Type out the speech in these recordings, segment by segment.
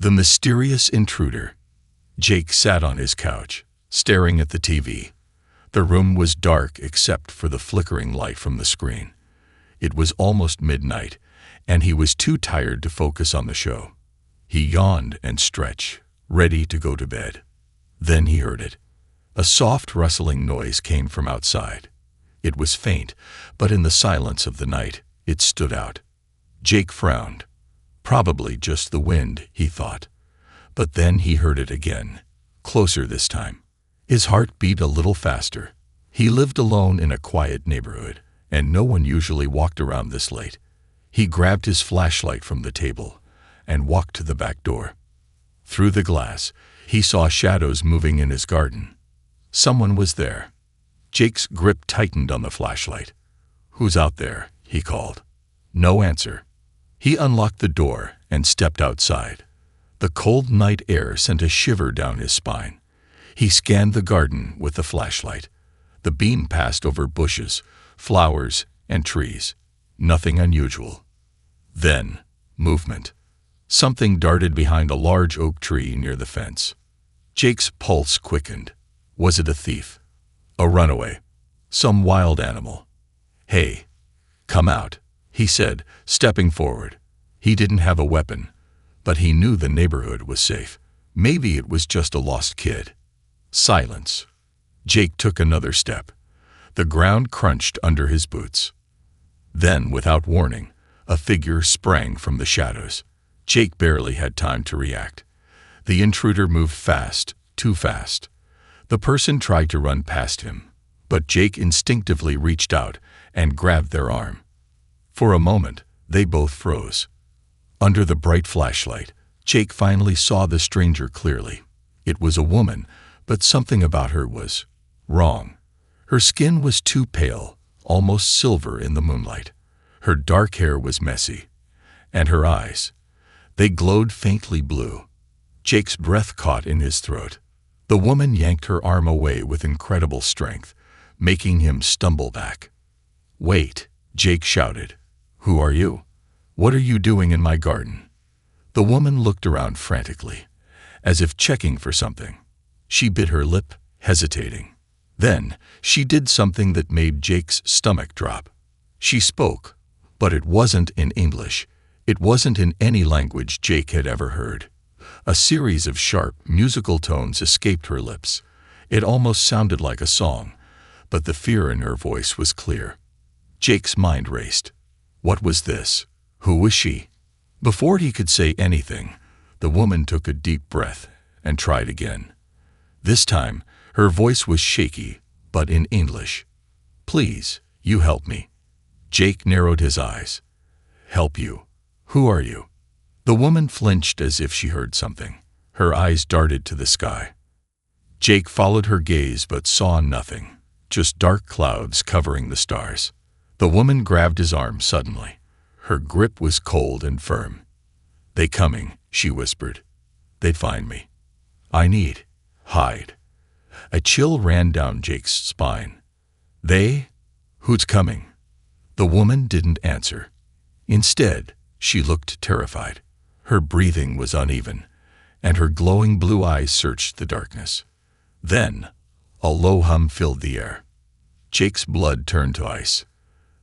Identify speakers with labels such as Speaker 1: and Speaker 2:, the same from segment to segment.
Speaker 1: The mysterious intruder. Jake sat on his couch, staring at the TV. The room was dark except for the flickering light from the screen. It was almost midnight, and he was too tired to focus on the show. He yawned and stretched, ready to go to bed. Then he heard it. A soft rustling noise came from outside. It was faint, but in the silence of the night, it stood out. Jake frowned. Probably just the wind, he thought. But then he heard it again, closer this time. His heart beat a little faster. He lived alone in a quiet neighborhood, and no one usually walked around this late. He grabbed his flashlight from the table and walked to the back door. Through the glass, he saw shadows moving in his garden. Someone was there. Jake's grip tightened on the flashlight. "Who's out there?" he called. No answer. He unlocked the door and stepped outside. The cold night air sent a shiver down his spine. He scanned the garden with the flashlight. The beam passed over bushes, flowers, and trees. Nothing unusual. Then, movement. Something darted behind a large oak tree near the fence. Jake's pulse quickened. Was it a thief? A runaway? Some wild animal? "Hey, come out," he said, stepping forward. He didn't have a weapon, but he knew the neighborhood was safe. Maybe it was just a lost kid. Silence. Jake took another step. The ground crunched under his boots. Then, without warning, a figure sprang from the shadows. Jake barely had time to react. The intruder moved fast, too fast. The person tried to run past him, but Jake instinctively reached out and grabbed their arm. For a moment, they both froze. Under the bright flashlight, Jake finally saw the stranger clearly. It was a woman, but something about her was wrong. Her skin was too pale, almost silver in the moonlight. Her dark hair was messy. And her eyes, they glowed faintly blue. Jake's breath caught in his throat. The woman yanked her arm away with incredible strength, making him stumble back. "Wait," Jake shouted. "Who are you? What are you doing in my garden?" The woman looked around frantically, as if checking for something. She bit her lip, hesitating. Then she did something that made Jake's stomach drop. She spoke, but it wasn't in English. It wasn't in any language Jake had ever heard. A series of sharp, musical tones escaped her lips. It almost sounded like a song, but the fear in her voice was clear. Jake's mind raced. What was this? Who was she? Before he could say anything, the woman took a deep breath and tried again. This time, her voice was shaky, but in English. "Please, you help me." Jake narrowed his eyes. "Help you? Who are you?" The woman flinched as if she heard something. Her eyes darted to the sky. Jake followed her gaze but saw nothing, just dark clouds covering the stars. The woman grabbed his arm suddenly. Her grip was cold and firm. "They coming," she whispered. "They'd find me. I need hide." A chill ran down Jake's spine. "They? Who's coming?" The woman didn't answer. Instead, she looked terrified. Her breathing was uneven, and her glowing blue eyes searched the darkness. Then, a low hum filled the air. Jake's blood turned to ice.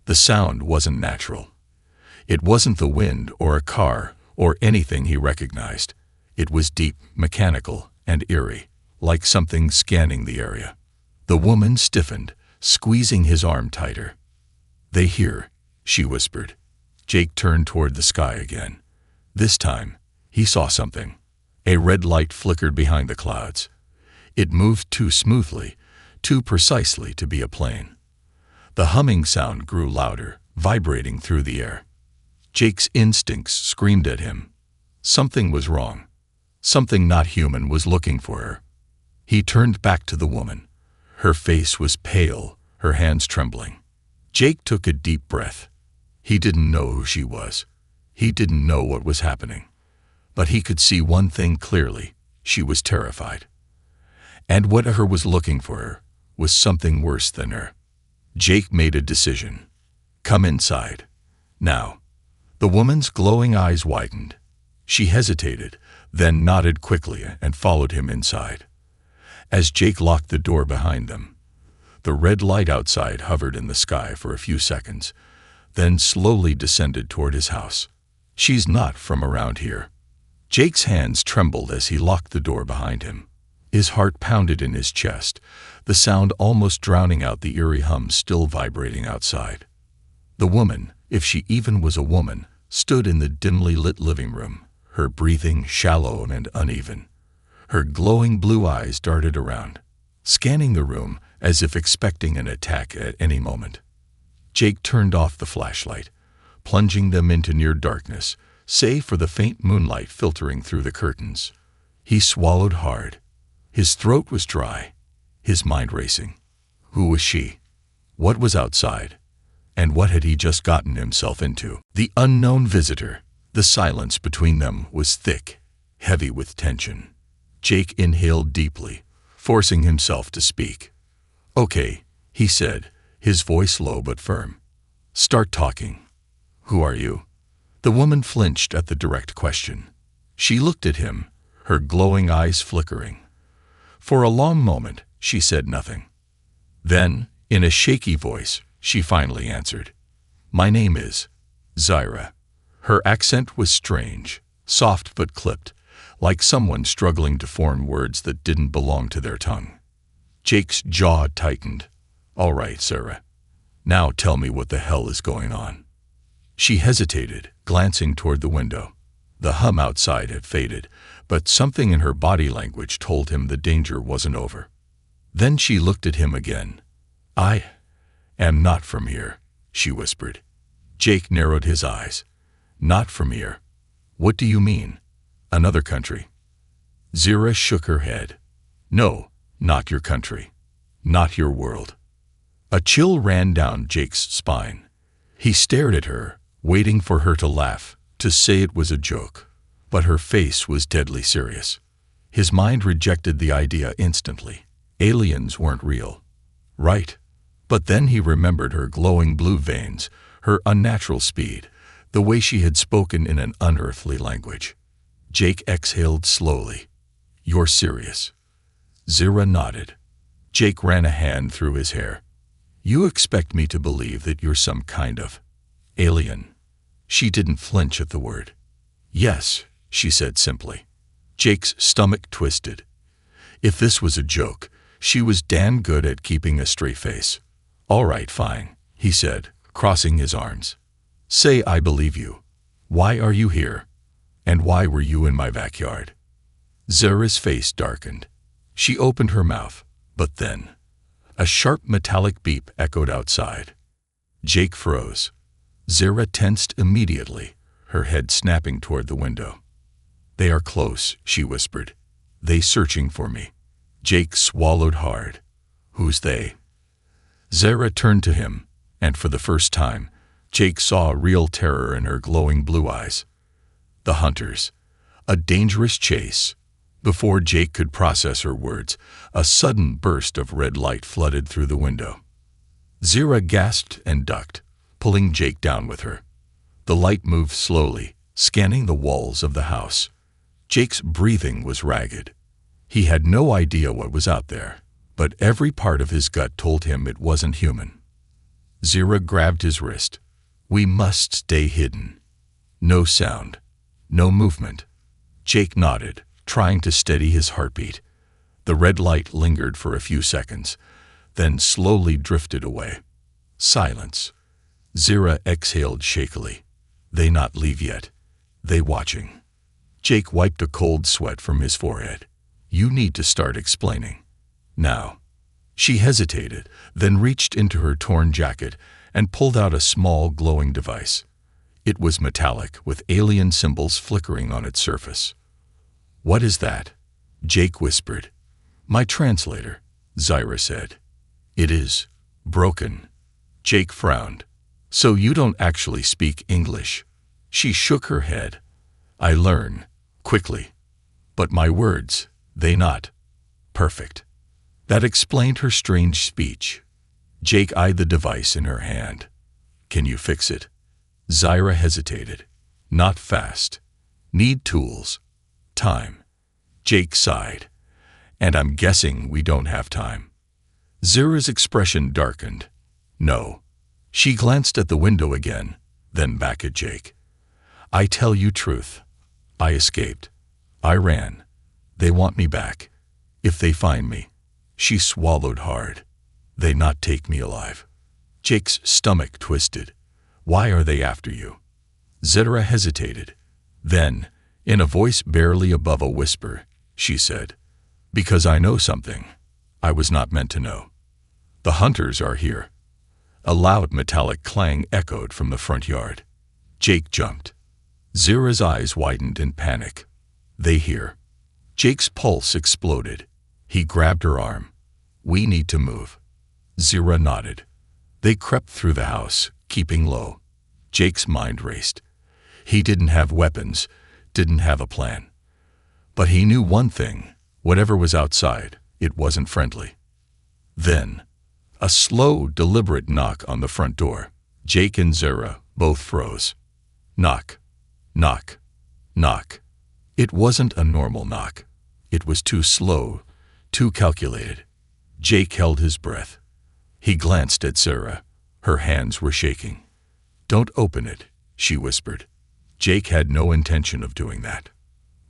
Speaker 1: The sound wasn't natural. It wasn't the wind or a car or anything he recognized. It was deep, mechanical, and eerie, like something scanning the area. The woman stiffened, squeezing his arm tighter. "They hear," she whispered. Jake turned toward the sky again. This time, he saw something. A red light flickered behind the clouds. It moved too smoothly, too precisely to be a plane. The humming sound grew louder, vibrating through the air. Jake's instincts screamed at him. Something was wrong. Something not human was looking for her. He turned back to the woman. Her face was pale, her hands trembling. Jake took a deep breath. He didn't know who she was. He didn't know what was happening. But he could see one thing clearly. She was terrified. And whatever was looking for her was something worse than her. Jake made a decision. "Come inside. Now." The woman's glowing eyes widened. She hesitated, then nodded quickly and followed him inside. As Jake locked the door behind them, the red light outside hovered in the sky for a few seconds, then slowly descended toward his house. "She's not from around here." Jake's hands trembled as he locked the door behind him. His heart pounded in his chest, the sound almost drowning out the eerie hum still vibrating outside. The woman, if she even was a woman, stood in the dimly lit living room, her breathing shallow and uneven. Her glowing blue eyes darted around, scanning the room as if expecting an attack at any moment. Jake turned off the flashlight, plunging them into near darkness, save for the faint moonlight filtering through the curtains. He swallowed hard. His throat was dry, his mind racing. Who was she? What was outside? And what had he just gotten himself into? The unknown visitor. The silence between them was thick, heavy with tension. Jake inhaled deeply, forcing himself to speak. "Okay," he said, his voice low but firm. "Start talking. Who are you?" The woman flinched at the direct question. She looked at him, her glowing eyes flickering. For a long moment, she said nothing. Then, in a shaky voice, she finally answered. "My name is Zyra." Her accent was strange, soft but clipped, like someone struggling to form words that didn't belong to their tongue. Jake's jaw tightened. "All right, Zyra. Now tell me what the hell is going on." She hesitated, glancing toward the window. The hum outside had faded, but something in her body language told him the danger wasn't over. Then she looked at him again. "I am not from here," she whispered. Jake narrowed his eyes. "Not from here? What do you mean? Another country?" Zyra shook her head. "No, not your country. Not your world." A chill ran down Jake's spine. He stared at her, waiting for her to laugh, to say it was a joke. But her face was deadly serious. His mind rejected the idea instantly. Aliens weren't real. Right. But then he remembered her glowing blue veins, her unnatural speed, the way she had spoken in an unearthly language. Jake exhaled slowly. "You're serious?" Zyra nodded. Jake ran a hand through his hair. "You expect me to believe that you're some kind of alien?" She didn't flinch at the word. "Yes," she said simply. Jake's stomach twisted. If this was a joke, she was damn good at keeping a straight face. "All right, fine," he said, crossing his arms. "Say I believe you. Why are you here? And why were you in my backyard?" Zyra's face darkened. She opened her mouth, but then a sharp metallic beep echoed outside. Jake froze. Zyra tensed immediately, her head snapping toward the window. "They are close," she whispered. "They searching for me." Jake swallowed hard. "Who's they?" Zyra turned to him, and for the first time, Jake saw real terror in her glowing blue eyes. The hunters. A dangerous chase. Before Jake could process her words, a sudden burst of red light flooded through the window. Zyra gasped and ducked, pulling Jake down with her. The light moved slowly, scanning the walls of the house. Jake's breathing was ragged. He had no idea what was out there, but every part of his gut told him it wasn't human. Zyra grabbed his wrist. "We must stay hidden." No sound. No movement. Jake nodded, trying to steady his heartbeat. The red light lingered for a few seconds, then slowly drifted away. Silence. Zyra exhaled shakily. "They not leave yet. They watching." Jake wiped a cold sweat from his forehead. "You need to start explaining. Now." She hesitated, then reached into her torn jacket and pulled out a small glowing device. It was metallic, with alien symbols flickering on its surface. "What is that?" Jake whispered. "My translator," Zyra said. "It is broken." Jake frowned. "So you don't actually speak English?" She shook her head. "I learn, quickly. But my words, they not perfect." That explained her strange speech. Jake eyed the device in her hand. "Can you fix it?" Zyra hesitated. "Not fast. Need tools." Time. Jake sighed. And I'm guessing we don't have time. Zira's expression darkened. No. She glanced at the window again, then back at Jake. I tell you truth. I escaped. I ran. They want me back. If they find me. She swallowed hard. They not take me alive. Jake's stomach twisted. Why are they after you? Zira hesitated. Then, in a voice barely above a whisper, she said, Because I know something I was not meant to know. The hunters are here. A loud metallic clang echoed from the front yard. Jake jumped. Zira's eyes widened in panic. They hear. Jake's pulse exploded. He grabbed her arm. We need to move. Zira nodded. They crept through the house, keeping low. Jake's mind raced. He didn't have weapons, didn't have a plan. But he knew one thing. Whatever was outside, it wasn't friendly. Then, a slow, deliberate knock on the front door. Jake and Zira both froze. Knock. Knock. Knock. It wasn't a normal knock. It was too slow, too calculated. Jake held his breath. He glanced at Zira. Her hands were shaking. Don't open it, she whispered. Jake had no intention of doing that.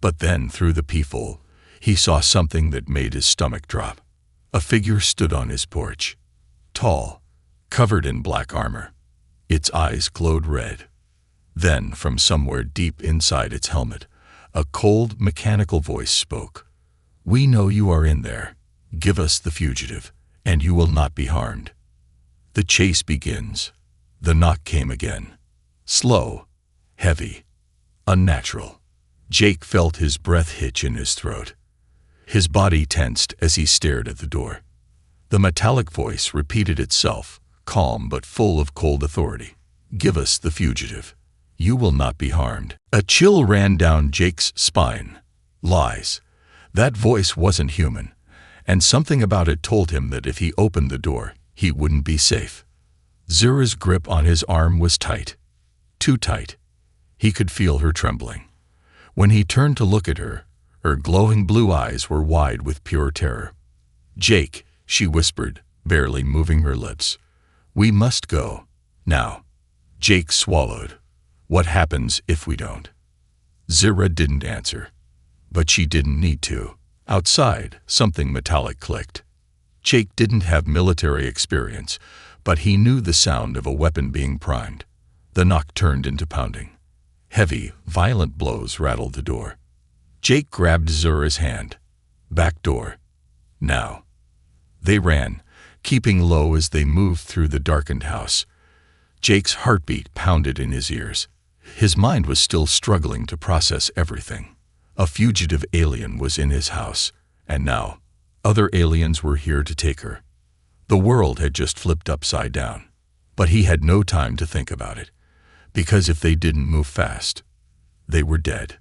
Speaker 1: But then, through the peephole, he saw something that made his stomach drop. A figure stood on his porch. Tall, covered in black armor. Its eyes glowed red. Then, from somewhere deep inside its helmet, a cold, mechanical voice spoke. We know you are in there. Give us the fugitive, and you will not be harmed. The chase begins. The knock came again. Slow, heavy, unnatural. Jake felt his breath hitch in his throat. His body tensed as he stared at the door. The metallic voice repeated itself, calm but full of cold authority. Give us the fugitive. You will not be harmed. A chill ran down Jake's spine. Lies. That voice wasn't human, and something about it told him that if he opened the door, he wouldn't be safe. Zira's grip on his arm was tight. Too tight. He could feel her trembling. When he turned to look at her, her glowing blue eyes were wide with pure terror. Jake, she whispered, barely moving her lips. We must go. Now. Jake swallowed. What happens if we don't? Zira didn't answer. But she didn't need to. Outside, something metallic clicked. Jake didn't have military experience, but he knew the sound of a weapon being primed. The knock turned into pounding. Heavy, violent blows rattled the door. Jake grabbed Zira's hand. Back door. Now. They ran, keeping low as they moved through the darkened house. Jake's heartbeat pounded in his ears. His mind was still struggling to process everything. A fugitive alien was in his house, and now, other aliens were here to take her. The world had just flipped upside down. But he had no time to think about it, because if they didn't move fast, they were dead.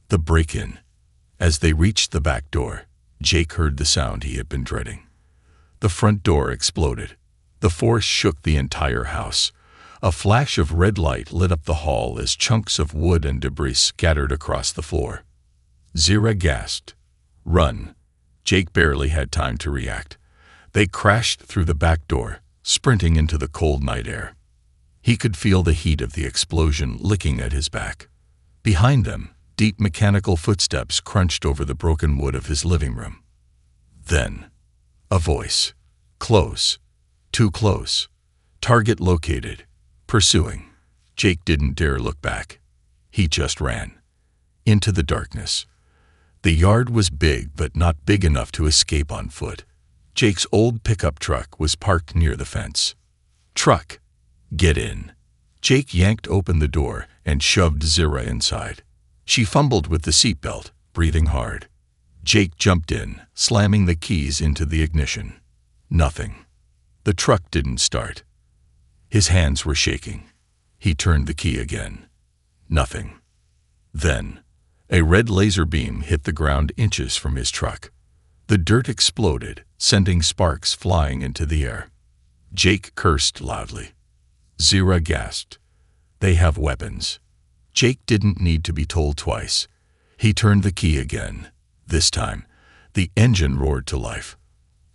Speaker 1: The break-in. As they reached the back door, Jake heard the sound he had been dreading. The front door exploded. The force shook the entire house. A flash of red light lit up the hall as chunks of wood and debris scattered across the floor. Zira gasped. Run. Jake barely had time to react. They crashed through the back door, sprinting into the cold night air. He could feel the heat of the explosion licking at his back. Behind them, deep mechanical footsteps crunched over the broken wood of his living room. Then, a voice. Close. Too close. Target located. Pursuing. Jake didn't dare look back. He just ran. Into the darkness. The yard was big, but not big enough to escape on foot. Jake's old pickup truck was parked near the fence. Truck. Get in. Jake yanked open the door and shoved Zira inside. She fumbled with the seatbelt, breathing hard. Jake jumped in, slamming the keys into the ignition. Nothing. The truck didn't start. His hands were shaking. He turned the key again. Nothing. Then, a red laser beam hit the ground inches from his truck. The dirt exploded, sending sparks flying into the air. Jake cursed loudly. Zira gasped. They have weapons. Jake didn't need to be told twice. He turned the key again. This time, the engine roared to life.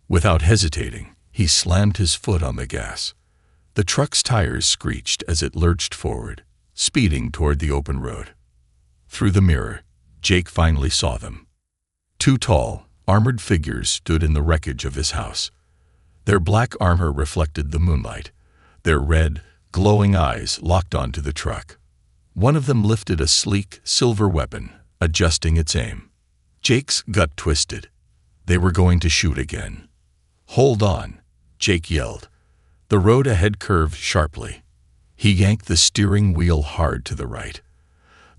Speaker 1: Without hesitating, he slammed his foot on the gas. The truck's tires screeched as it lurched forward, speeding toward the open road. Through the mirror, Jake finally saw them. Two tall, armored figures stood in the wreckage of his house. Their black armor reflected the moonlight, their red, glowing eyes locked onto the truck. One of them lifted a sleek, silver weapon, adjusting its aim. Jake's gut twisted. They were going to shoot again. "Hold on," Jake yelled. The road ahead curved sharply. He yanked the steering wheel hard to the right.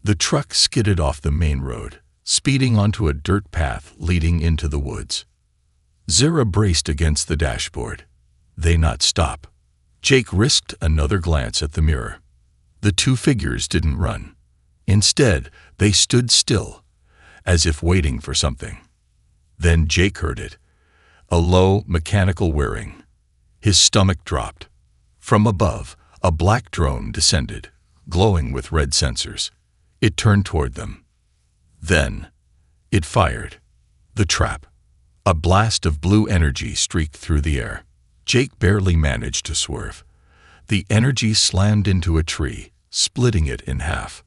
Speaker 1: The truck skidded off the main road, speeding onto a dirt path leading into the woods. Zara braced against the dashboard. They not stop. Jake risked another glance at the mirror. The two figures didn't run. Instead, they stood still, as if waiting for something. Then Jake heard it. A low, mechanical whirring. His stomach dropped. From above, a black drone descended, glowing with red sensors. It turned toward them. Then, it fired. The trap. A blast of blue energy streaked through the air. Jake barely managed to swerve. The energy slammed into a tree, splitting it in half.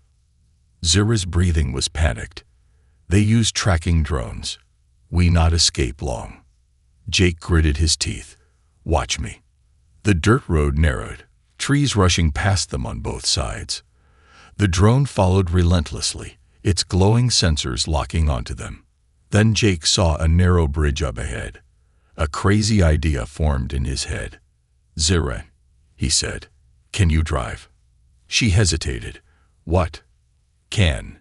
Speaker 1: Zara's breathing was panicked. They used tracking drones. We not escape long. Jake gritted his teeth. Watch me. The dirt road narrowed, trees rushing past them on both sides. The drone followed relentlessly, its glowing sensors locking onto them. Then Jake saw a narrow bridge up ahead. A crazy idea formed in his head. "Zara," he said, "can you drive?" She hesitated. "What? Can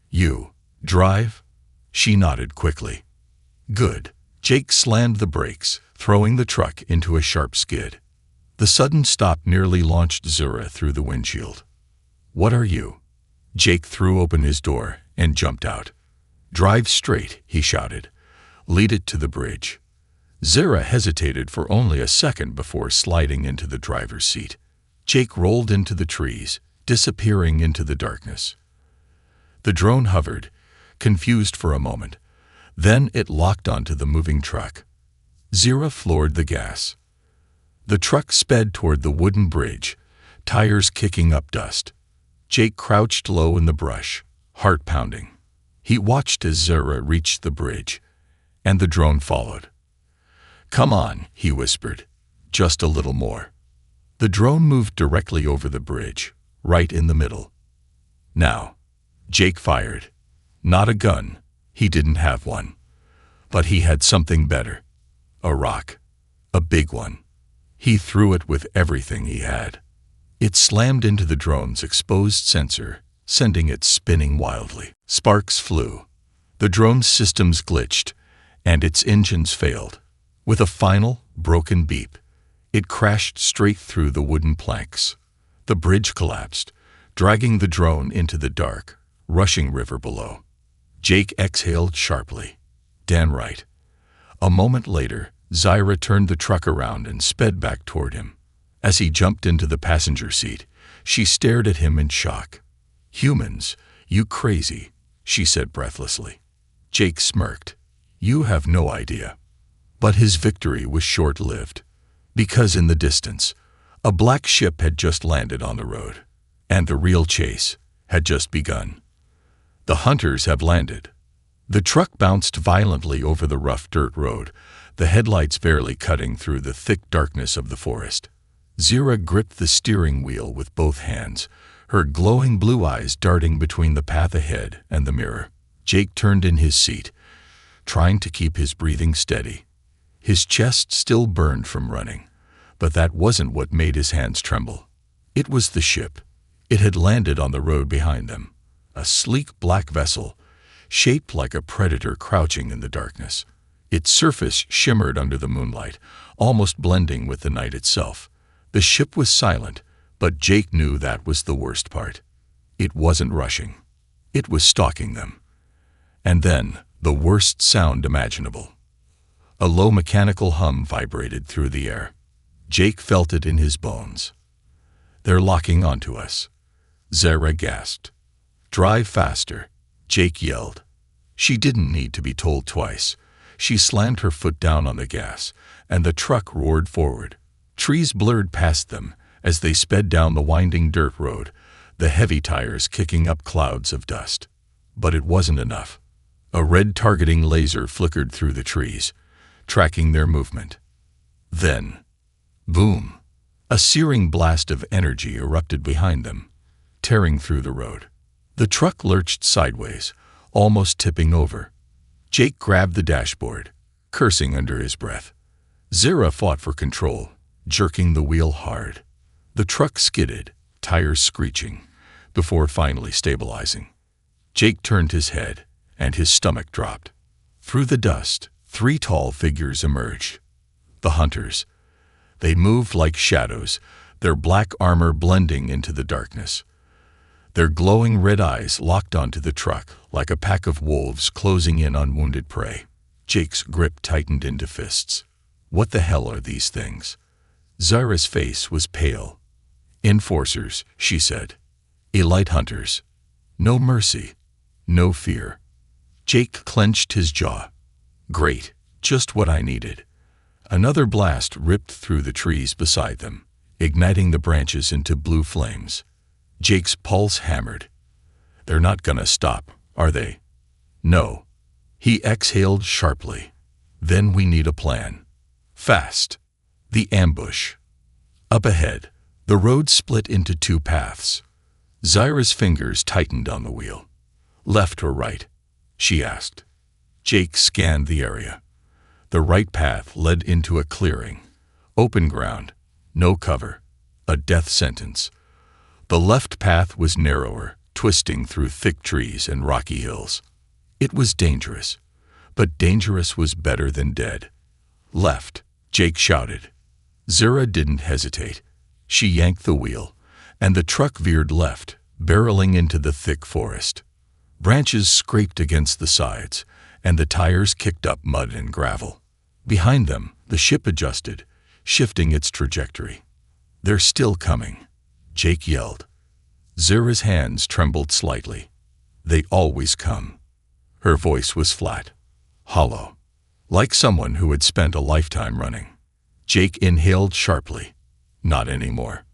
Speaker 1: you drive?" She nodded quickly. "Good." Jake slammed the brakes, throwing the truck into a sharp skid. The sudden stop nearly launched Zara through the windshield. "What are you?" Jake threw open his door and jumped out. "Drive straight," he shouted. "Lead it to the bridge." Zara hesitated for only a second before sliding into the driver's seat. Jake rolled into the trees, disappearing into the darkness. The drone hovered, confused for a moment. Then it locked onto the moving truck. Zara floored the gas. The truck sped toward the wooden bridge, tires kicking up dust. Jake crouched low in the brush, heart pounding. He watched as Zara reached the bridge, and the drone followed. "Come on," he whispered. "Just a little more." The drone moved directly over the bridge, right in the middle. Now, Jake fired. Not a gun. He didn't have one. But he had something better. A rock. A big one. He threw it with everything he had. It slammed into the drone's exposed sensor, sending it spinning wildly. Sparks flew. The drone's systems glitched, and its engines failed. With a final, broken beep, it crashed straight through the wooden planks. The bridge collapsed, dragging the drone into the dark, rushing river below. Jake exhaled sharply. Dan right. A moment later, Zara turned the truck around and sped back toward him. As he jumped into the passenger seat, she stared at him in shock. "Humans, you crazy," she said breathlessly. Jake smirked. "You have no idea." But his victory was short-lived, because in the distance, a black ship had just landed on the road, and the real chase had just begun. "The hunters have landed." The truck bounced violently over the rough dirt road, the headlights barely cutting through the thick darkness of the forest. Zara gripped the steering wheel with both hands, her glowing blue eyes darting between the path ahead and the mirror. Jake turned in his seat, trying to keep his breathing steady. His chest still burned from running, but that wasn't what made his hands tremble. It was the ship. It had landed on the road behind them, a sleek black vessel, shaped like a predator crouching in the darkness. Its surface shimmered under the moonlight, almost blending with the night itself. The ship was silent, but Jake knew that was the worst part. It wasn't rushing. It was stalking them. And then, the worst sound imaginable. A low mechanical hum vibrated through the air. Jake felt it in his bones. "They're locking onto us," Zara gasped. "Drive faster," Jake yelled. She didn't need to be told twice. She slammed her foot down on the gas, and the truck roared forward. Trees blurred past them as they sped down the winding dirt road, the heavy tires kicking up clouds of dust. But it wasn't enough. A red targeting laser flickered through the trees, tracking their movement. Then, boom! A searing blast of energy erupted behind them, tearing through the road. The truck lurched sideways, almost tipping over. Jake grabbed the dashboard, cursing under his breath. Zira fought for control, jerking the wheel hard. The truck skidded, tires screeching, before finally stabilizing. Jake turned his head, and his stomach dropped. Through the dust, 3 tall figures emerged. The hunters. They moved like shadows, their black armor blending into the darkness. Their glowing red eyes locked onto the truck like a pack of wolves closing in on wounded prey. Jake's grip tightened into fists. What the hell are these things? Zara's face was pale. Enforcers, she said. Elite hunters. No mercy. No fear. Jake clenched his jaw. Great, just what I needed. Another blast ripped through the trees beside them, igniting the branches into blue flames. Jake's pulse hammered. They're not gonna stop, are they? No. He exhaled sharply. Then we need a plan. Fast. The ambush. Up ahead, the road split into 2 paths. Zira's fingers tightened on the wheel. Left or right? She asked. Jake scanned the area. The right path led into a clearing. Open ground. No cover. A death sentence. The left path was narrower, twisting through thick trees and rocky hills. It was dangerous, but dangerous was better than dead. Left, Jake shouted. Zira didn't hesitate. She yanked the wheel, and the truck veered left, barreling into the thick forest. Branches scraped against the sides, and the tires kicked up mud and gravel. Behind them, the ship adjusted, shifting its trajectory. They're still coming, Jake yelled. Zira's hands trembled slightly. They always come. Her voice was flat, hollow, like someone who had spent a lifetime running. Jake inhaled sharply. Not anymore.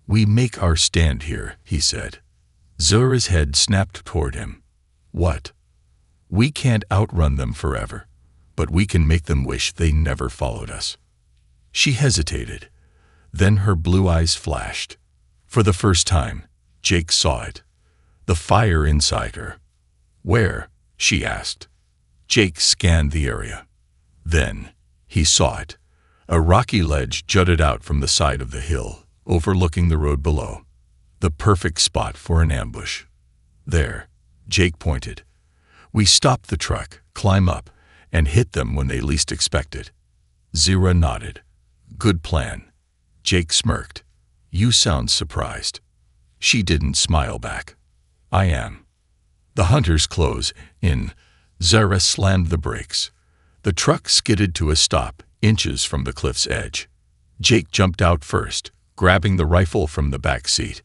Speaker 1: We make our stand here, he said. Zira's head snapped toward him. What? We can't outrun them forever, but we can make them wish they never followed us. She hesitated. Then her blue eyes flashed. For the first time, Jake saw it. The fire inside her. Where? She asked. Jake scanned the area. Then, he saw it. A rocky ledge jutted out from the side of the hill, overlooking the road below. The perfect spot for an ambush. There, Jake pointed. We stop the truck, climb up, and hit them when they least expect it. Zira nodded. Good plan. Jake smirked. You sound surprised. She didn't smile back. I am. The hunters close in. Zira slammed the brakes. The truck skidded to a stop, inches from the cliff's edge. Jake jumped out first, grabbing the rifle from the back seat.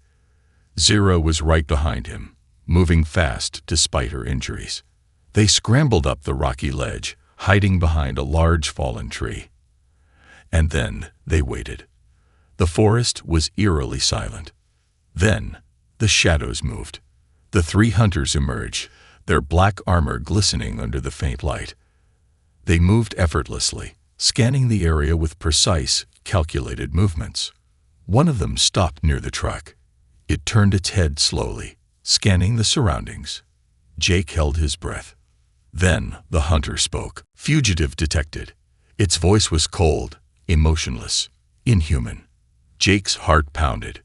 Speaker 1: Zira was right behind him, moving fast despite her injuries. They scrambled up the rocky ledge, hiding behind a large fallen tree. And then they waited. The forest was eerily silent. Then the shadows moved. The 3 hunters emerged, their black armor glistening under the faint light. They moved effortlessly, scanning the area with precise, calculated movements. One of them stopped near the truck. It turned its head slowly, scanning the surroundings. Jake held his breath. Then the hunter spoke. Fugitive detected. Its voice was cold, emotionless, inhuman. Jake's heart pounded.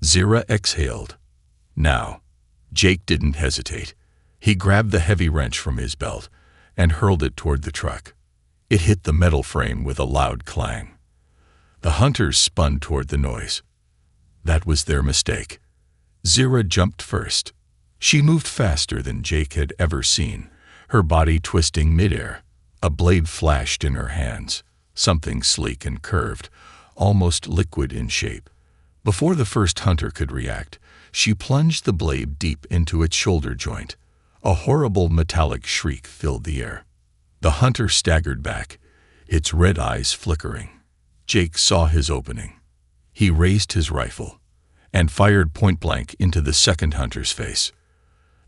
Speaker 1: Zira exhaled. Now, Jake didn't hesitate. He grabbed the heavy wrench from his belt and hurled it toward the truck. It hit the metal frame with a loud clang. The hunters spun toward the noise. That was their mistake. Zira jumped first. She moved faster than Jake had ever seen, her body twisting midair. A blade flashed in her hands, something sleek and curved, almost liquid in shape. Before the first hunter could react, she plunged the blade deep into its shoulder joint. A horrible metallic shriek filled the air. The hunter staggered back, its red eyes flickering. Jake saw his opening. He raised his rifle and fired point-blank into the second hunter's face.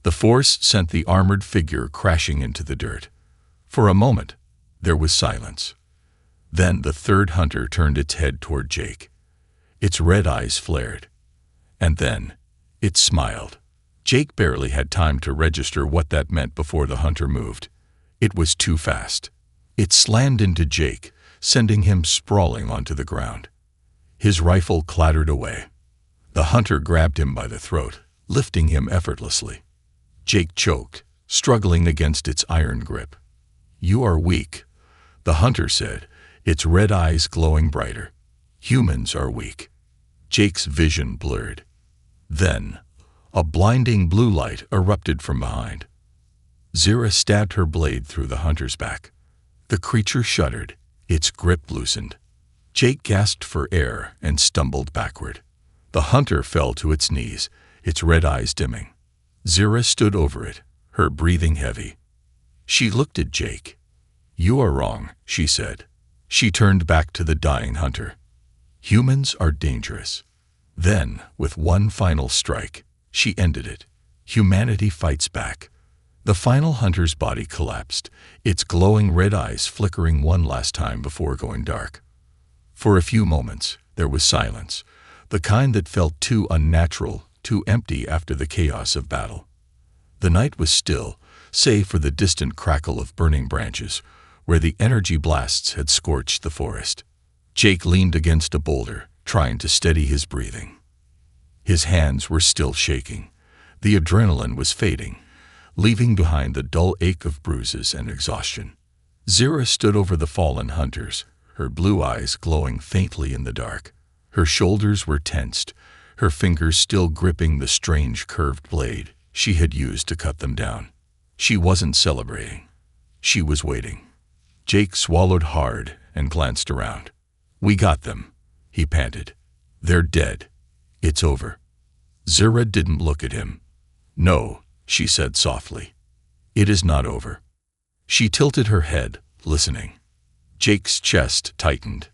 Speaker 1: The force sent the armored figure crashing into the dirt. For a moment, there was silence. Then the third hunter turned its head toward Jake. Its red eyes flared. And then, it smiled. Jake barely had time to register what that meant before the hunter moved. It was too fast. It slammed into Jake, sending him sprawling onto the ground. His rifle clattered away. The hunter grabbed him by the throat, lifting him effortlessly. Jake choked, struggling against its iron grip. "You are weak," the hunter said, its red eyes glowing brighter. "Humans are weak." Jake's vision blurred. Then, a blinding blue light erupted from behind. Zira stabbed her blade through the hunter's back. The creature shuddered, its grip loosened. Jake gasped for air and stumbled backward. The hunter fell to its knees, its red eyes dimming. Zira stood over it, her breathing heavy. She looked at Jake. "You are wrong," she said. She turned back to the dying hunter. "Humans are dangerous." Then, with one final strike, she ended it. Humanity fights back. The final hunter's body collapsed, its glowing red eyes flickering one last time before going dark. For a few moments, there was silence, the kind that felt too unnatural, too empty after the chaos of battle. The night was still, save for the distant crackle of burning branches, where the energy blasts had scorched the forest. Jake leaned against a boulder, trying to steady his breathing. His hands were still shaking. The adrenaline was fading, leaving behind the dull ache of bruises and exhaustion. Zira stood over the fallen hunters, her blue eyes glowing faintly in the dark. Her shoulders were tensed, her fingers still gripping the strange curved blade she had used to cut them down. She wasn't celebrating. She was waiting. Jake swallowed hard and glanced around. "We got them," he panted. "They're dead. It's over." Zira didn't look at him. "No," she said softly. "It is not over." She tilted her head, listening. Jake's chest tightened.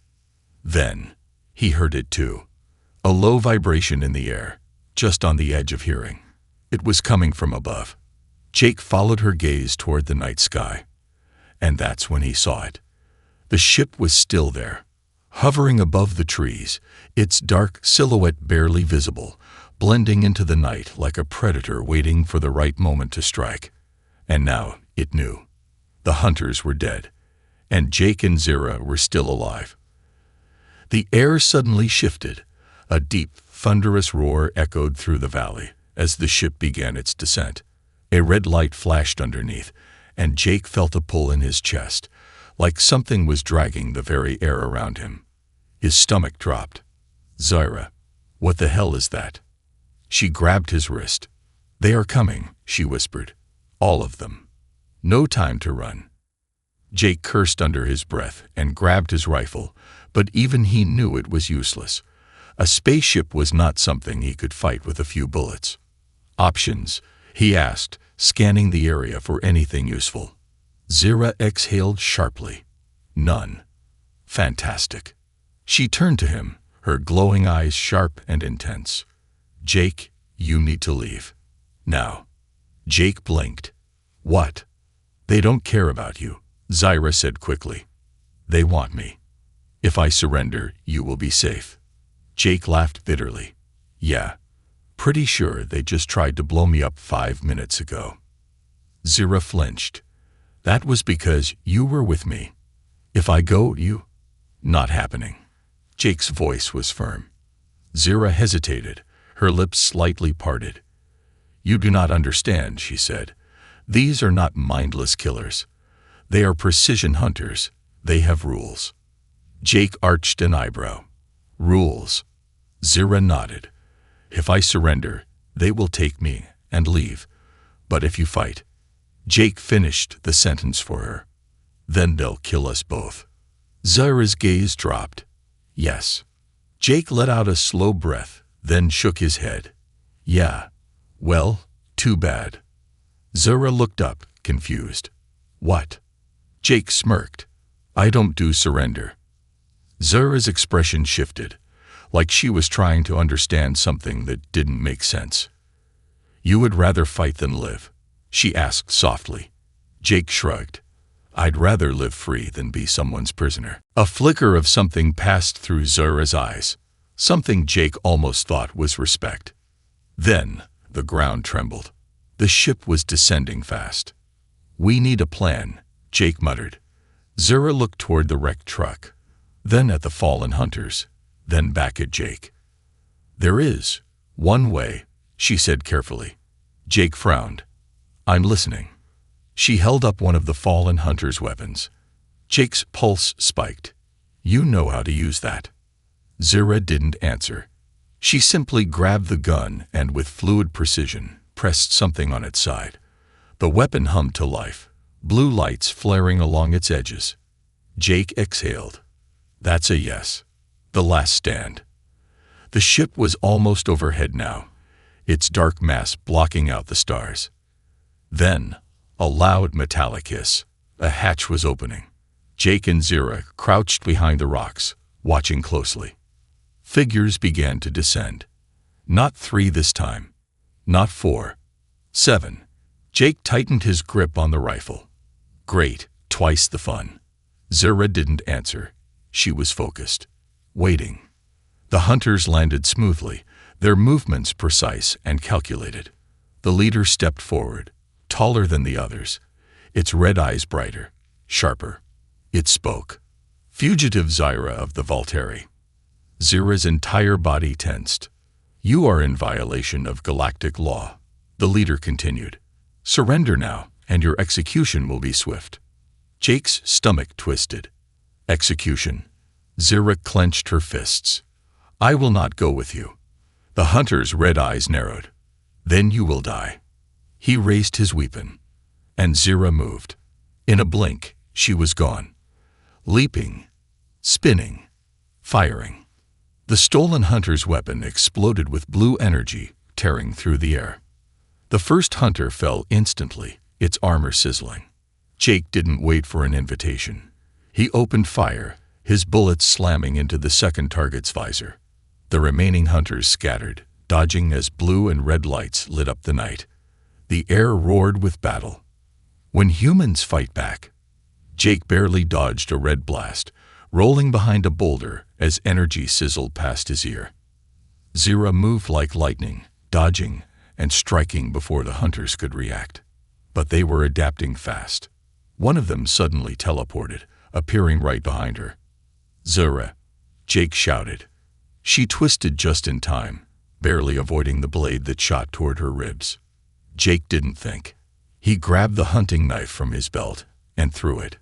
Speaker 1: Then, he heard it too. A low vibration in the air, just on the edge of hearing. It was coming from above. Jake followed her gaze toward the night sky. And that's when he saw it. The ship was still there, hovering above the trees, its dark silhouette barely visible, blending into the night like a predator waiting for the right moment to strike. And now it knew. The hunters were dead, and Jake and Zira were still alive. The air suddenly shifted. A deep, thunderous roar echoed through the valley as the ship began its descent. A red light flashed underneath, and Jake felt a pull in his chest, like something was dragging the very air around him. His stomach dropped. "Zira, what the hell is that?" She grabbed his wrist. "They are coming," she whispered. "All of them. No time to run." Jake cursed under his breath and grabbed his rifle, but even he knew it was useless. A spaceship was not something he could fight with a few bullets. "Options?" he asked, scanning the area for anything useful. Zira exhaled sharply. "None." "Fantastic." She turned to him, her glowing eyes sharp and intense. "Jake, you need to leave. Now." Jake blinked. "What?" "They don't care about you," Zira said quickly. "They want me. If I surrender, you will be safe." Jake laughed bitterly. "Yeah. Pretty sure they just tried to blow me up 5 minutes ago." Zira flinched. "That was because you were with me. If I go, you—" "Not happening." Jake's voice was firm. Zira hesitated, her lips slightly parted. "You do not understand," she said. "These are not mindless killers. They are precision hunters. They have rules." Jake arched an eyebrow. "Rules?" Zira nodded. "If I surrender, they will take me and leave. But if you fight—" Jake finished the sentence for her. "Then they'll kill us both." Zira's gaze dropped. "Yes." Jake let out a slow breath, then shook his head. "Yeah. Well, too bad." Zura looked up, confused. What? Jake smirked. I don't do surrender. Zura's expression shifted, like she was trying to understand something that didn't make sense. You would rather fight than live? She asked softly. Jake shrugged. I'd rather live free than be someone's prisoner. A flicker of something passed through Zura's eyes, something Jake almost thought was respect. Then, the ground trembled. The ship was descending fast. We need a plan, Jake muttered. Zura looked toward the wrecked truck, then at the fallen hunters, then back at Jake. There is one way, she said carefully. Jake frowned. I'm listening. She held up one of the fallen hunter's weapons. Jake's pulse spiked. You know how to use that. Zura didn't answer. She simply grabbed the gun and with fluid precision pressed something on its side. The weapon hummed to life, blue lights flaring along its edges. Jake exhaled. That's a yes. The last stand. The ship was almost overhead now, its dark mass blocking out the stars. Then, a loud metallic hiss. A hatch was opening. Jake and Zura crouched behind the rocks, watching closely. Figures began to descend. Not 3 this time. Not 4. 7. Jake tightened his grip on the rifle. Great, twice the fun. Zura didn't answer. She was focused. Waiting. The hunters landed smoothly, their movements precise and calculated. The leader stepped forward, taller than the others, its red eyes brighter, sharper. It spoke. Fugitive Zyra of the Volteri. Zura's entire body tensed. You are in violation of galactic law, the leader continued. Surrender now, and your execution will be swift. Jake's stomach twisted. Execution. Zura clenched her fists. I will not go with you. The hunter's red eyes narrowed. Then you will die. He raised his weapon, and Zura moved. In a blink, she was gone. Leaping, spinning, firing. The stolen hunter's weapon exploded with blue energy, tearing through the air. The first hunter fell instantly, its armor sizzling. Jake didn't wait for an invitation. He opened fire, his bullets slamming into the second target's visor. The remaining hunters scattered, dodging as blue and red lights lit up the night. The air roared with battle. When humans fight back, Jake barely dodged a red blast, rolling behind a boulder as energy sizzled past his ear. Zura moved like lightning, dodging and striking before the hunters could react. But they were adapting fast. One of them suddenly teleported, appearing right behind her. Zura, Jake shouted. She twisted just in time, barely avoiding the blade that shot toward her ribs. Jake didn't think. He grabbed the hunting knife from his belt and threw it.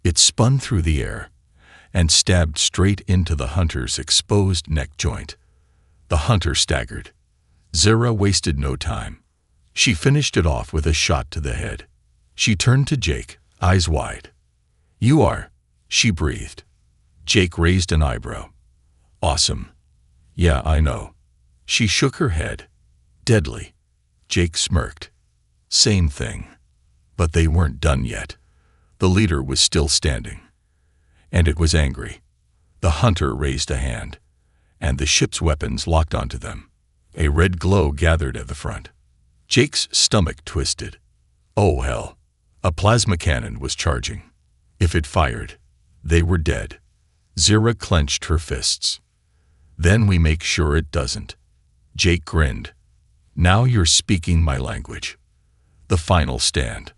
Speaker 1: It spun through the air and stabbed straight into the hunter's exposed neck joint. The hunter staggered. Zura wasted no time. She finished it off with a shot to the head. She turned to Jake, eyes wide. You are, she breathed. Jake raised an eyebrow. Awesome. Yeah, I know. She shook her head. Deadly. Jake smirked. Same thing. But they weren't done yet. The leader was still standing. And it was angry. The hunter raised a hand, and the ship's weapons locked onto them. A red glow gathered at the front. Jake's stomach twisted. Oh hell. A plasma cannon was charging. If it fired, they were dead. Zura clenched her fists. Then we make sure it doesn't. Jake grinned. Now you're speaking my language. The final stand.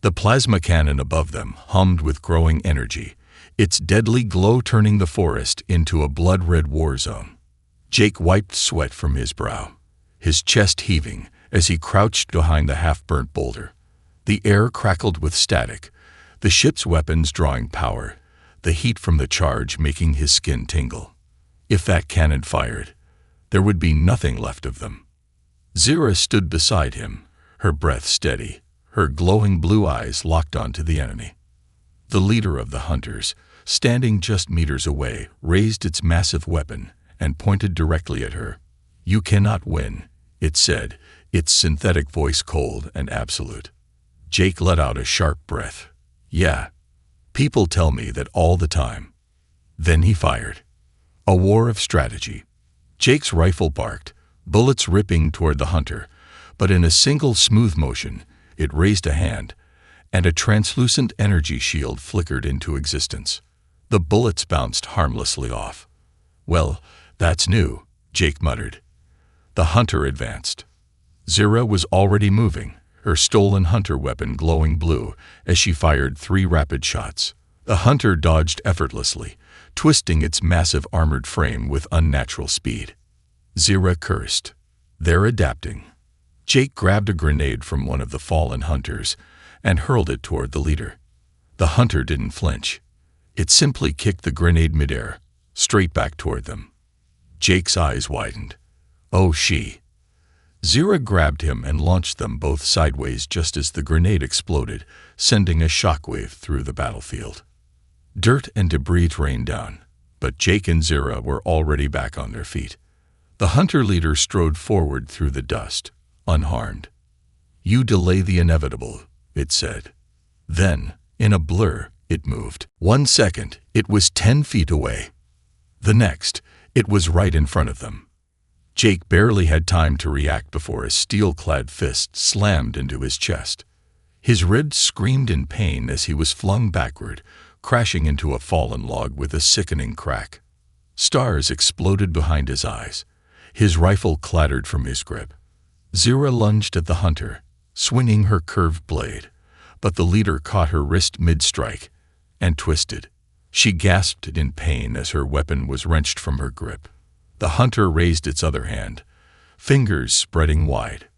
Speaker 1: The plasma cannon above them hummed with growing energy, its deadly glow turning the forest into a blood-red war zone. Jake wiped sweat from his brow, his chest heaving as he crouched behind the half-burnt boulder. The air crackled with static, the ship's weapons drawing power, the heat from the charge making his skin tingle. If that cannon fired, there would be nothing left of them. Zura stood beside him, her breath steady, her glowing blue eyes locked onto the enemy. The leader of the hunters, standing just meters away, raised its massive weapon and pointed directly at her. You cannot win, it said, its synthetic voice cold and absolute. Jake let out a sharp breath. Yeah, people tell me that all the time. Then he fired. A war of strategy. Jake's rifle barked, bullets ripping toward the hunter, but in a single smooth motion, it raised a hand, and a translucent energy shield flickered into existence. The bullets bounced harmlessly off. Well, that's new, Jake muttered. The hunter advanced. Zira was already moving, her stolen hunter weapon glowing blue as she fired 3 rapid shots. The hunter dodged effortlessly, twisting its massive armored frame with unnatural speed. Zira cursed. They're adapting. Jake grabbed a grenade from one of the fallen hunters and hurled it toward the leader. The hunter didn't flinch. It simply kicked the grenade midair, straight back toward them. Jake's eyes widened. Oh, she. Zira grabbed him and launched them both sideways just as the grenade exploded, sending a shockwave through the battlefield. Dirt and debris rained down, but Jake and Zira were already back on their feet. The hunter leader strode forward through the dust, unharmed. You delay the inevitable, it said. Then, in a blur, it moved. 1 second, it was 10 feet away. The next, it was right in front of them. Jake barely had time to react before a steel-clad fist slammed into his chest. His ribs screamed in pain as he was flung backward, crashing into a fallen log with a sickening crack. Stars exploded behind his eyes. His rifle clattered from his grip. Zira lunged at the hunter, swinging her curved blade, but the leader caught her wrist mid-strike and twisted. She gasped in pain as her weapon was wrenched from her grip. The hunter raised its other hand, fingers spreading wide,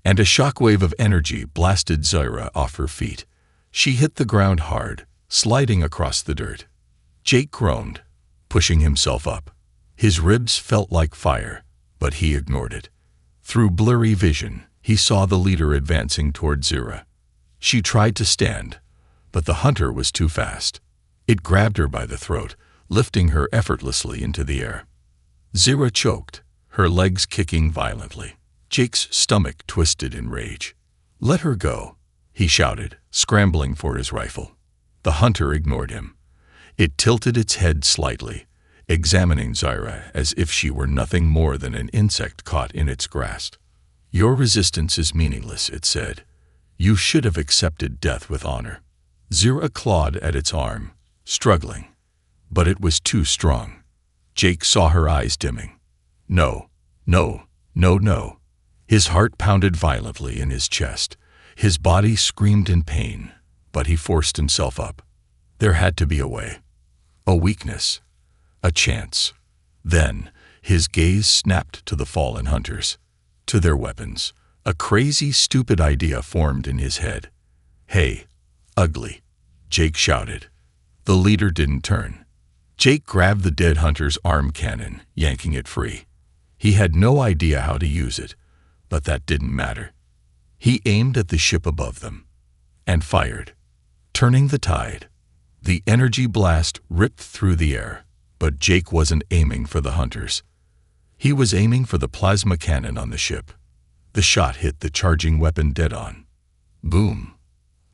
Speaker 1: and a shockwave of energy blasted Zira off her feet. She hit the ground hard, sliding across the dirt. Jake groaned, pushing himself up. His ribs felt like fire, but he ignored it. Through blurry vision, he saw the leader advancing toward Zira. She tried to stand, but the hunter was too fast. It grabbed her by the throat, lifting her effortlessly into the air. Zira choked, her legs kicking violently. Jake's stomach twisted in rage. Let her go, he shouted, scrambling for his rifle. The hunter ignored him. It tilted its head slightly, examining Zira as if she were nothing more than an insect caught in its grasp. Your resistance is meaningless, it said. You should have accepted death with honor. Zira clawed at its arm, struggling, but it was too strong. Jake saw her eyes dimming. No, no, no, no. His heart pounded violently in his chest. His body screamed in pain, but he forced himself up. There had to be a way. A weakness. A chance. Then, his gaze snapped to the fallen hunters, to their weapons. A crazy, stupid idea formed in his head. Hey, ugly, Jake shouted. The leader didn't turn. Jake grabbed the dead hunter's arm cannon, yanking it free. He had no idea how to use it, but that didn't matter. He aimed at the ship above them and fired, turning the tide. The energy blast ripped through the air, but Jake wasn't aiming for the hunters. He was aiming for the plasma cannon on the ship. The shot hit the charging weapon dead on. Boom!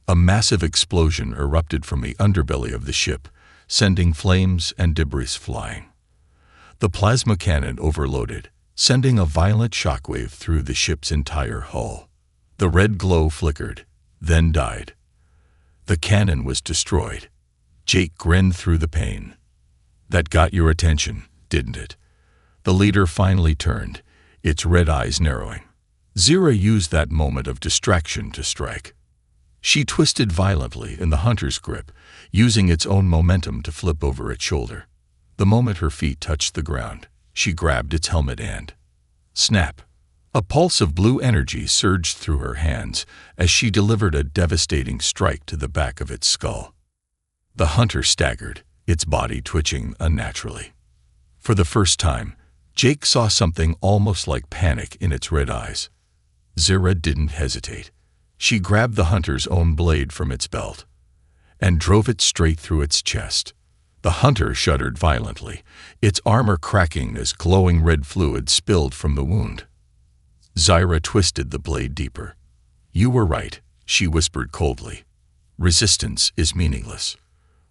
Speaker 1: A massive explosion erupted from the underbelly of the ship, sending flames and debris flying. The plasma cannon overloaded, sending a violent shockwave through the ship's entire hull. The red glow flickered, then died. The cannon was destroyed. Jake grinned through the pain. That got your attention, didn't it? The leader finally turned, its red eyes narrowing. Zira used that moment of distraction to strike. She twisted violently in the hunter's grip, using its own momentum to flip over its shoulder. The moment her feet touched the ground, she grabbed its helmet and snap! A pulse of blue energy surged through her hands as she delivered a devastating strike to the back of its skull. The hunter staggered, its body twitching unnaturally. For the first time, Jake saw something almost like panic in its red eyes. Zira didn't hesitate. She grabbed the hunter's own blade from its belt and drove it straight through its chest. The hunter shuddered violently, its armor cracking as glowing red fluid spilled from the wound. Zira twisted the blade deeper. You were right, she whispered coldly. Resistance is meaningless.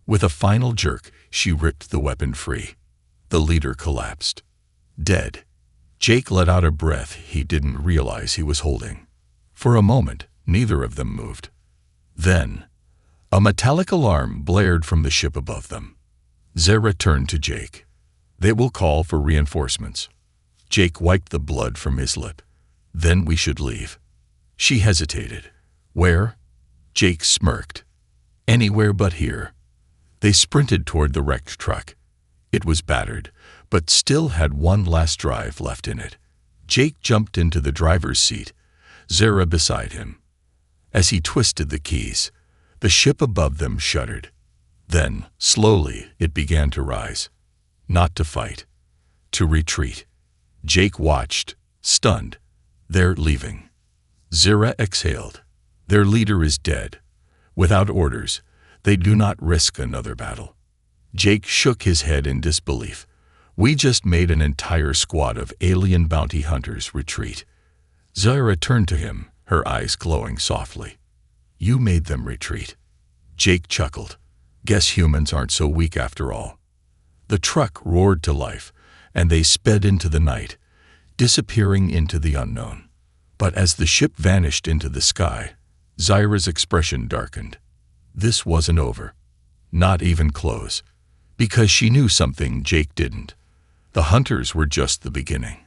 Speaker 1: With a final jerk, she ripped the weapon free. The leader collapsed. Dead. Jake let out a breath he didn't realize he was holding. For a moment, neither of them moved. Then, a metallic alarm blared from the ship above them. Zara turned to Jake. They will call for reinforcements. Jake wiped the blood from his lip. Then we should leave. She hesitated. Where? Jake smirked. Anywhere but here. They sprinted toward the wrecked truck. It was battered, but still had one last drive left in it. Jake jumped into the driver's seat, Zara beside him. As he twisted the keys, the ship above them shuddered. Then, slowly, it began to rise. Not to fight. To retreat. Jake watched, stunned. They're leaving. Zara exhaled. Their leader is dead. Without orders, they do not risk another battle. Jake shook his head in disbelief. We just made an entire squad of alien bounty hunters retreat. Zara turned to him, her eyes glowing softly. You made them retreat. Jake chuckled. Guess humans aren't so weak after all. The truck roared to life, and they sped into the night, disappearing into the unknown. But as the ship vanished into the sky, Zara's expression darkened. This wasn't over. Not even close. Because she knew something Jake didn't. The hunters were just the beginning.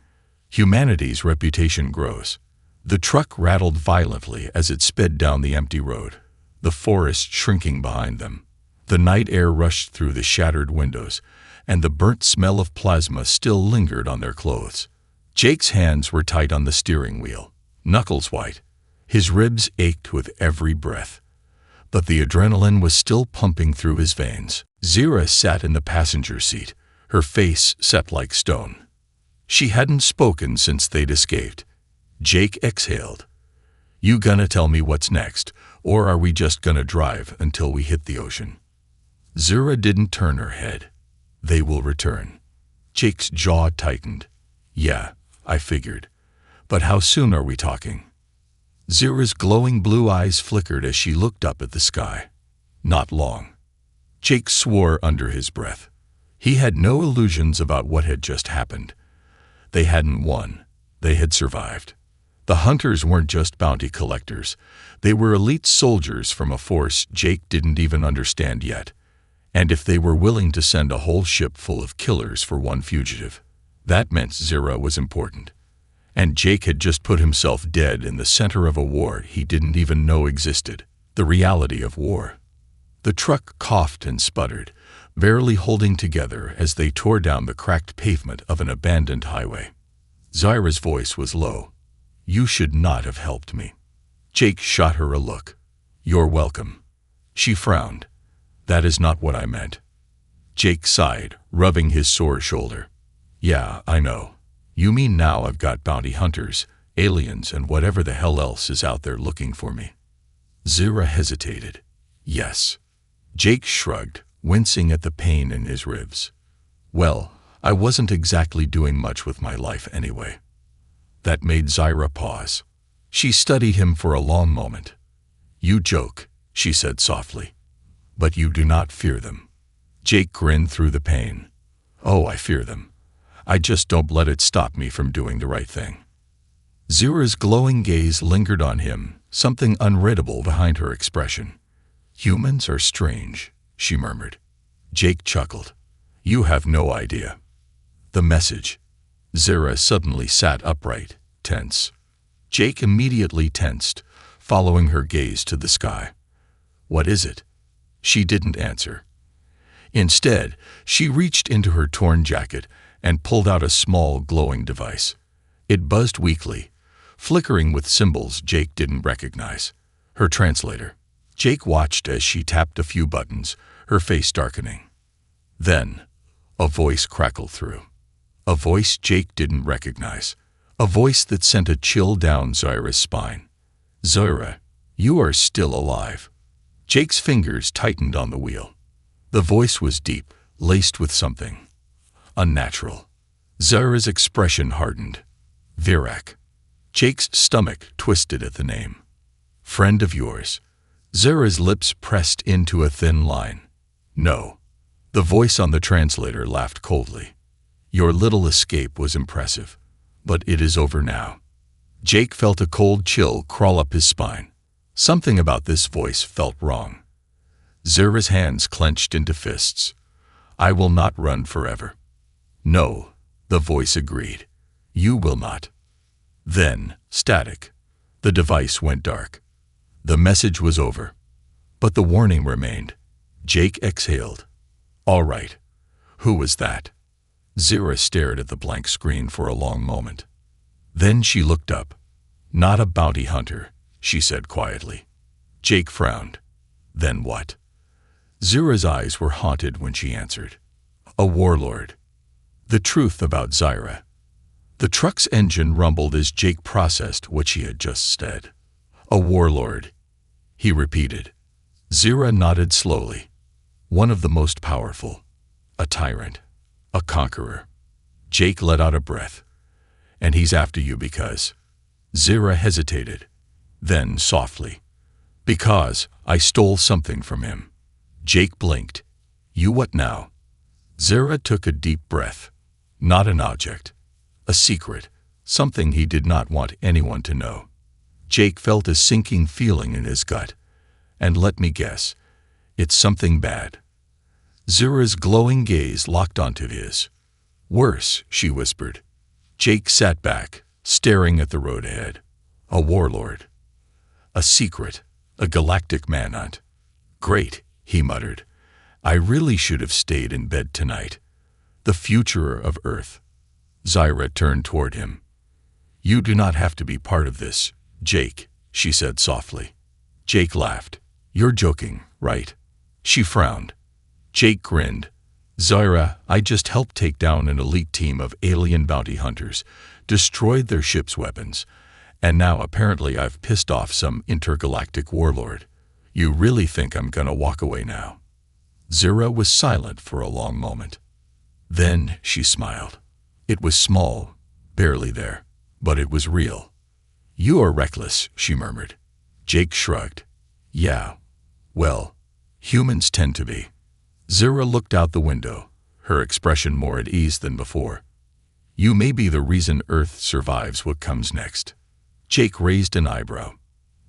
Speaker 1: Humanity's reputation grows. The truck rattled violently as it sped down the empty road, the forest shrinking behind them. The night air rushed through the shattered windows, and the burnt smell of plasma still lingered on their clothes. Jake's hands were tight on the steering wheel, knuckles white. His ribs ached with every breath. But the adrenaline was still pumping through his veins. Zara sat in the passenger seat, her face set like stone. She hadn't spoken since they'd escaped. Jake exhaled. You gonna tell me what's next, or are we just gonna drive until we hit the ocean? Zara didn't turn her head. They will return. Jake's jaw tightened. Yeah, I figured. But how soon are we talking? Zara's glowing blue eyes flickered as she looked up at the sky. Not long. Jake swore under his breath. He had no illusions about what had just happened. They hadn't won. They had survived. The hunters weren't just bounty collectors. They were elite soldiers from a force Jake didn't even understand yet. And if they were willing to send a whole ship full of killers for one fugitive, that meant Zara was important. And Jake had just put himself dead in the center of a war he didn't even know existed. The reality of war. The truck coughed and sputtered, barely holding together as they tore down the cracked pavement of an abandoned highway. Zara's voice was low. You should not have helped me. Jake shot her a look. You're welcome. She frowned. That is not what I meant. Jake sighed, rubbing his sore shoulder. Yeah, I know. You mean now I've got bounty hunters, aliens, and whatever the hell else is out there looking for me? Zara hesitated. Yes. Jake shrugged, wincing at the pain in his ribs. Well, I wasn't exactly doing much with my life anyway. That made Zara pause. She studied him for a long moment. You joke, she said softly. But you do not fear them. Jake grinned through the pain. Oh, I fear them. I just don't let it stop me from doing the right thing. Zara's glowing gaze lingered on him, something unreadable behind her expression. Humans are strange, she murmured. Jake chuckled. You have no idea. The message. Zara suddenly sat upright, tense. Jake immediately tensed, following her gaze to the sky. What is it? She didn't answer. Instead, she reached into her torn jacket and pulled out a small glowing device. It buzzed weakly, flickering with symbols Jake didn't recognize. Her translator. Jake watched as she tapped a few buttons, her face darkening. Then, a voice crackled through. A voice Jake didn't recognize. A voice that sent a chill down Zara's spine. Zara, you are still alive. Jake's fingers tightened on the wheel. The voice was deep, laced with something unnatural. Zara's expression hardened. Virak. Jake's stomach twisted at the name. Friend of yours. Zara's lips pressed into a thin line. No. The voice on the translator laughed coldly. Your little escape was impressive, but it is over now. Jake felt a cold chill crawl up his spine. Something about this voice felt wrong. Zara's hands clenched into fists. I will not run forever. No, the voice agreed. You will not. Then, static. The device went dark. The message was over. But the warning remained. Jake exhaled. All right. Who was that? Zara stared at the blank screen for a long moment. Then she looked up. Not a bounty hunter, she said quietly. Jake frowned. Then what? Zara's eyes were haunted when she answered. A warlord. The truth about Zara. The truck's engine rumbled as Jake processed what she had just said. A warlord, he repeated. Zara nodded slowly. One of the most powerful. A tyrant. A conqueror. Jake let out a breath. And he's after you because... Zara hesitated. Then, softly. Because I stole something from him. Jake blinked. You what now? Zara took a deep breath. Not an object. A secret. Something he did not want anyone to know. Jake felt a sinking feeling in his gut. And let me guess. It's something bad. Zara's glowing gaze locked onto his. Worse, she whispered. Jake sat back, staring at the road ahead. A warlord. A secret. A galactic manhunt. Great, he muttered. I really should have stayed in bed tonight. The future of Earth. Zara turned toward him. You do not have to be part of this, Jake, she said softly. Jake laughed. You're joking, right? She frowned. Jake grinned. Zara, I just helped take down an elite team of alien bounty hunters, destroyed their ship's weapons, and now apparently I've pissed off some intergalactic warlord. You really think I'm gonna walk away now? Zara was silent for a long moment. Then she smiled. It was small, barely there, but it was real. You are reckless, she murmured. Jake shrugged. Yeah, well, humans tend to be. Zara looked out the window, her expression more at ease than before. You may be the reason Earth survives what comes next. Jake raised an eyebrow.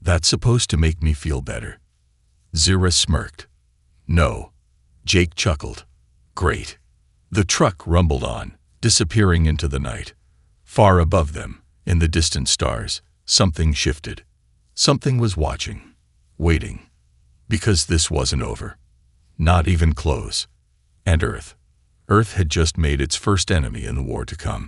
Speaker 1: That's supposed to make me feel better. Zara smirked. No. Jake chuckled. Great. The truck rumbled on, disappearing into the night. Far above them, in the distant stars, something shifted. Something was watching, waiting. Because this wasn't over. Not even close. And Earth. Earth had just made its first enemy in the war to come.